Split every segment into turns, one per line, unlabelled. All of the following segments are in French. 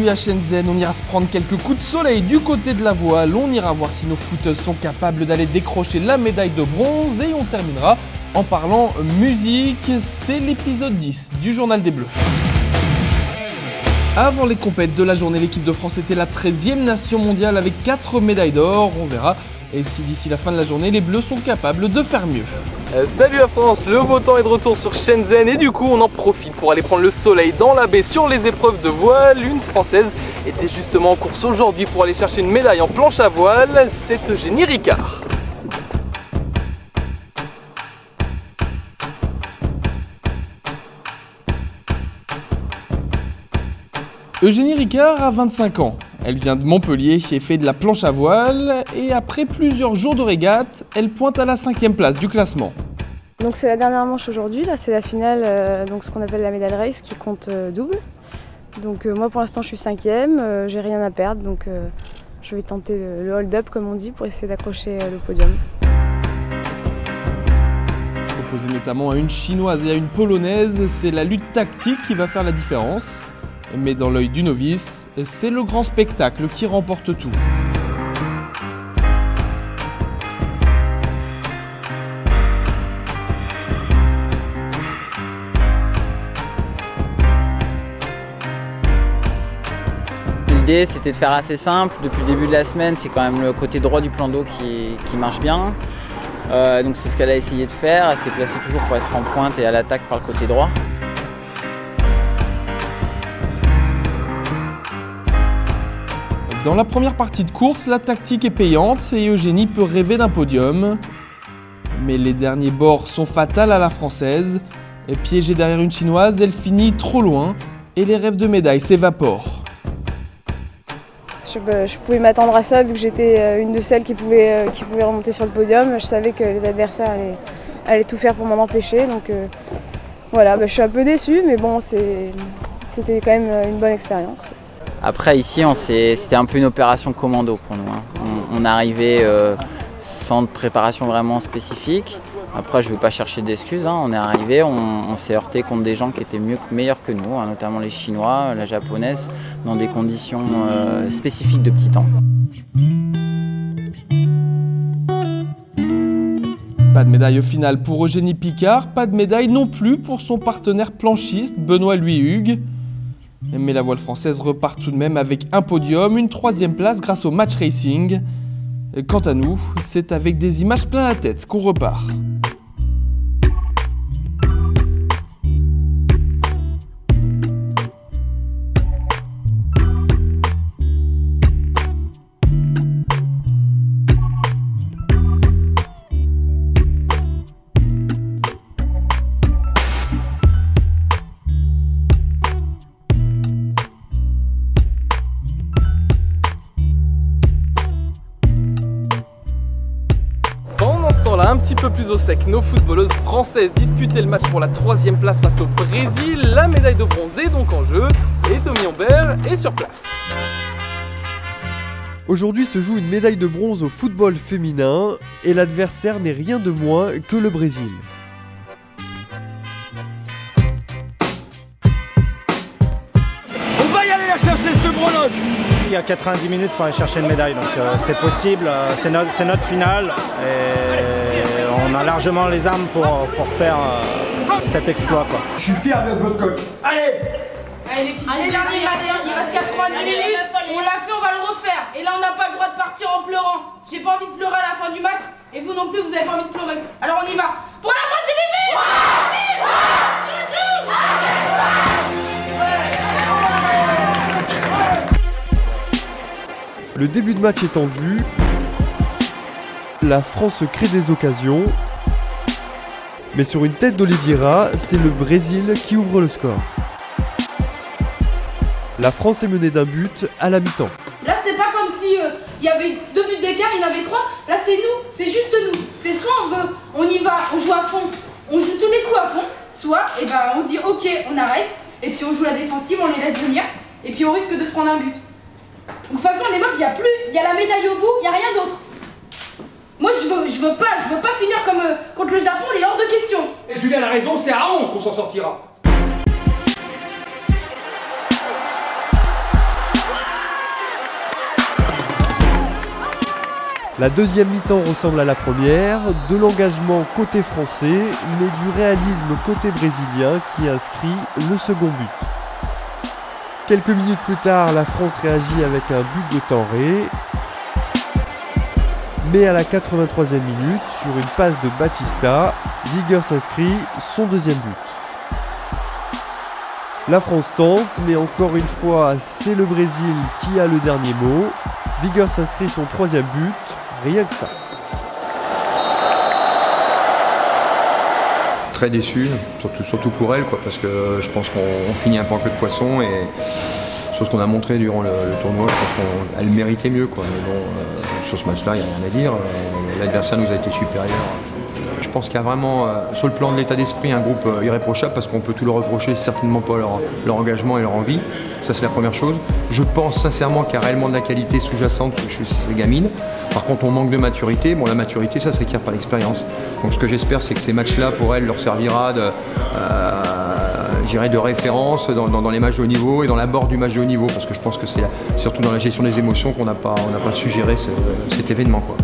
Aujourd'hui à Shenzhen, on ira se prendre quelques coups de soleil du côté de la voile, on ira voir si nos footeuses sont capables d'aller décrocher la médaille de bronze et on terminera en parlant musique. C'est l'épisode 10 du Journal des Bleus. Avant les compètes de la journée, l'équipe de France était la 13e nation mondiale avec 4 médailles d'or. On verra et si d'ici la fin de la journée, les Bleus sont capables de faire mieux.
Salut la France, le beau temps est de retour sur Shenzhen et du coup on en profite pour aller prendre le soleil dans la baie sur les épreuves de voile. Une Française était justement en course aujourd'hui pour aller chercher une médaille en planche à voile, c'est Eugénie Ricard.
Eugénie Ricard a 25 ans. Elle vient de Montpellier et fait de la planche à voile. Et après plusieurs jours de régate, elle pointe à la 5e place du classement.
Donc c'est la dernière manche aujourd'hui, là c'est la finale, donc ce qu'on appelle la medal race qui compte double. Donc moi pour l'instant je suis 5e, j'ai rien à perdre, donc je vais tenter le hold-up comme on dit pour essayer d'accrocher le podium.
Opposée notamment à une chinoise et à une polonaise, c'est la lutte tactique qui va faire la différence. Mais dans l'œil du novice, c'est le grand spectacle qui remporte tout.
L'idée c'était de faire assez simple. Depuis le début de la semaine, c'est quand même le côté droit du plan d'eau qui marche bien. Donc c'est ce qu'elle a essayé de faire. Elle s'est placée toujours pour être en pointe et à l'attaque par le côté droit.
Dans la première partie de course, la tactique est payante et Eugénie peut rêver d'un podium. Mais les derniers bords sont fatals à la française. Et piégée derrière une chinoise, elle finit trop loin et les rêves de médaille s'évaporent.
Je pouvais m'attendre à ça vu que j'étais une de celles qui pouvait remonter sur le podium. Je savais que les adversaires allaient tout faire pour m'en empêcher. Donc voilà, je suis un peu déçue, mais bon, c'était quand même une bonne expérience.
Après ici, c'était un peu une opération commando pour nous. On arrivait sans de préparation vraiment spécifique. Après, je ne vais pas chercher d'excuses. On est arrivé, on s'est heurté contre des gens qui étaient meilleurs que nous, notamment les Chinois, la Japonaise, dans des conditions spécifiques de petit temps.
Pas de médaille au final pour Eugénie Picard, pas de médaille non plus pour son partenaire planchiste Benoît Louis-Hugues. Mais la voile française repart tout de même avec un podium, une 3e place grâce au match racing. Quant à nous, c'est avec des images plein la tête qu'on repart.
Là, un petit peu plus au sec, nos footballeuses françaises disputaient le match pour la 3e place face au Brésil. La médaille de bronze est donc en jeu et Tommy Ambert est sur place.
Aujourd'hui se joue une médaille de bronze au football féminin et l'adversaire n'est rien de moins que le Brésil.
On va y aller la chercher cette breloque.
Il y a 90 minutes pour aller chercher une médaille, donc c'est possible, c'est notre finale et on a largement les armes pour faire cet exploit, quoi.
Je suis fier de votre coach. Allez!
Allez les filles, c'est le dernier match, il reste 90 minutes, on l'a fait, on va le refaire. Et là on n'a pas le droit de partir en pleurant. J'ai pas envie de pleurer à la fin du match et vous non plus vous avez pas envie de pleurer. Alors on y va. Pour la France et les
Le début de match est tendu, la France crée des occasions, mais sur une tête d'Oliveira, c'est le Brésil qui ouvre le score. La France est menée d'un but à la mi-temps.
Là c'est pas comme si il y avait 2 buts d'écart, il y en avait 3. Là c'est nous, c'est juste nous. C'est soit on y va, on joue à fond, on joue tous les coups à fond, soit on dit ok on arrête, et puis on joue la défensive, on les laisse venir, et puis on risque de se prendre un but. De toute façon, les meufs, il y a la médaille au bout, il n'y a rien d'autre. Moi, je veux pas finir comme contre le Japon, il est hors de question.
Et Julien a raison, c'est à 11 qu'on s'en sortira.
La deuxième mi-temps ressemble à la première, de l'engagement côté français, mais du réalisme côté brésilien qui inscrit le second but. Quelques minutes plus tard, la France réagit avec un but de Tanré. Mais à la 83e minute, sur une passe de Batista, Vigor s'inscrit son deuxième but. La France tente, mais encore une fois, c'est le Brésil qui a le dernier mot. Vigor s'inscrit son troisième but, rien que ça.
Très déçu, surtout pour elle, quoi, parce que je pense qu'on finit un peu en queue de poisson et sur ce qu'on a montré durant le tournoi, je pense qu'elle méritait mieux, quoi. Mais bon, sur ce match-là, il n'y a rien à dire. L'adversaire nous a été supérieur. Je pense qu'il y a vraiment, sur le plan de l'état d'esprit, un groupe irréprochable parce qu'on peut tout leur reprocher, certainement pas leur engagement et leur envie. Ça, c'est la première chose. Je pense sincèrement qu'il y a réellement de la qualité sous-jacente chez les gamines. Par contre, on manque de maturité. Bon, la maturité, ça s'acquiert par l'expérience. Donc, ce que j'espère, c'est que ces matchs-là, pour elles, leur servira de référence dans les matchs de haut niveau et dans l'abord du match de haut niveau. Parce que je pense que c'est surtout dans la gestion des émotions qu'on n'a pas su gérer cet événement, quoi.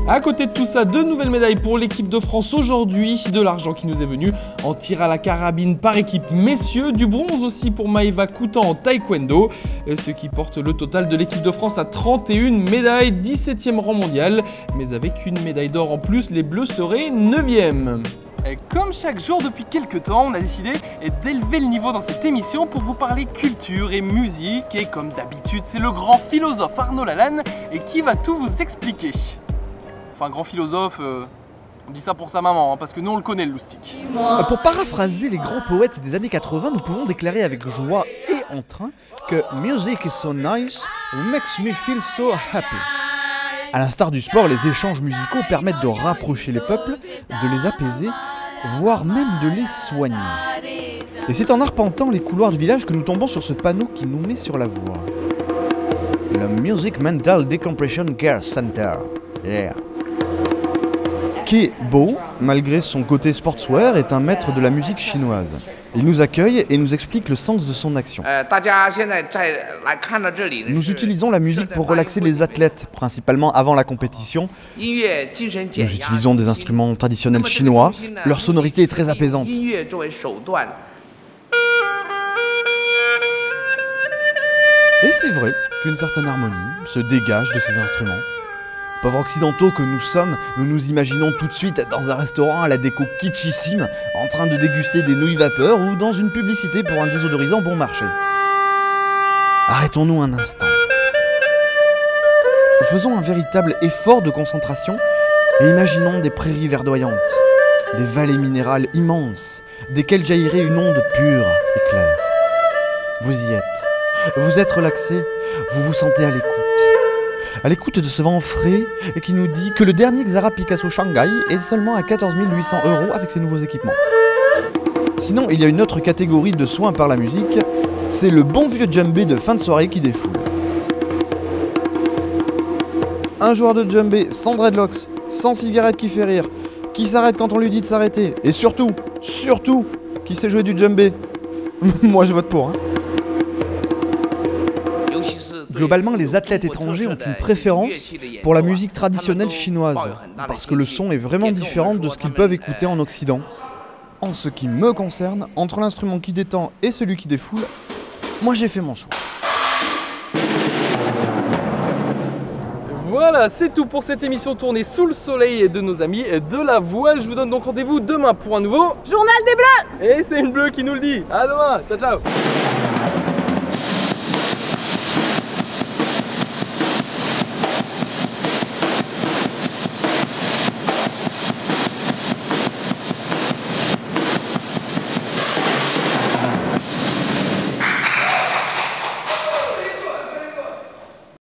À côté de tout ça, 2 nouvelles médailles pour l'équipe de France aujourd'hui, de l'argent qui nous est venu en tir à la carabine par équipe messieurs, du bronze aussi pour Maëva Coutan en taekwondo, ce qui porte le total de l'équipe de France à 31 médailles, 17e rang mondial, mais avec une médaille d'or en plus, les Bleus seraient 9e.
Et comme chaque jour depuis quelques temps, on a décidé d'élever le niveau dans cette émission pour vous parler culture et musique, et comme d'habitude, c'est le grand philosophe Arnaud Lalanne et qui va tout vous expliquer. Enfin, grand philosophe, on dit ça pour sa maman, hein, parce que nous on le connaît le loustic.
Pour paraphraser les grands poètes des années 80, nous pouvons déclarer avec joie et entrain que « Music is so nice, makes me feel so happy ». À l'instar du sport, les échanges musicaux permettent de rapprocher les peuples, de les apaiser, voire même de les soigner. Et c'est en arpentant les couloirs du village que nous tombons sur ce panneau qui nous met sur la voie. Le Music Mental Decompression Care Center. Yeah. Ke-Bo, malgré son côté sportswear, est un maître de la musique chinoise. Il nous accueille et nous explique le sens de son action. Nous utilisons la musique pour relaxer les athlètes, principalement avant la compétition. Nous utilisons des instruments traditionnels chinois. Leur sonorité est très apaisante. Et c'est vrai qu'une certaine harmonie se dégage de ces instruments. Pauvres occidentaux que nous sommes, nous nous imaginons tout de suite dans un restaurant à la déco kitschissime, en train de déguster des nouilles vapeur ou dans une publicité pour un désodorisant bon marché. Arrêtons-nous un instant. Faisons un véritable effort de concentration et imaginons des prairies verdoyantes, des vallées minérales immenses, desquelles jaillirait une onde pure et claire. Vous y êtes, vous êtes relaxé, vous vous sentez à l'écoute de ce vent frais et qui nous dit que le dernier Xara Picasso Shanghai est seulement à 14 800 € avec ses nouveaux équipements. Sinon, il y a une autre catégorie de soins par la musique, c'est le bon vieux djembé de fin de soirée qui défoule. Un joueur de djembé sans dreadlocks, sans cigarette qui fait rire, qui s'arrête quand on lui dit de s'arrêter, et surtout, qui sait jouer du djembé. Moi je vote pour, hein. Globalement, les athlètes étrangers ont une préférence pour la musique traditionnelle chinoise, parce que le son est vraiment différent de ce qu'ils peuvent écouter en Occident. En ce qui me concerne, entre l'instrument qui détend et celui qui défoule, moi j'ai fait mon choix.
Voilà, c'est tout pour cette émission tournée sous le soleil de nos amis de la voile. Je vous donne donc rendez-vous demain pour un nouveau
Journal des Bleus.
Et c'est une bleue qui nous le dit. À demain, ciao ciao.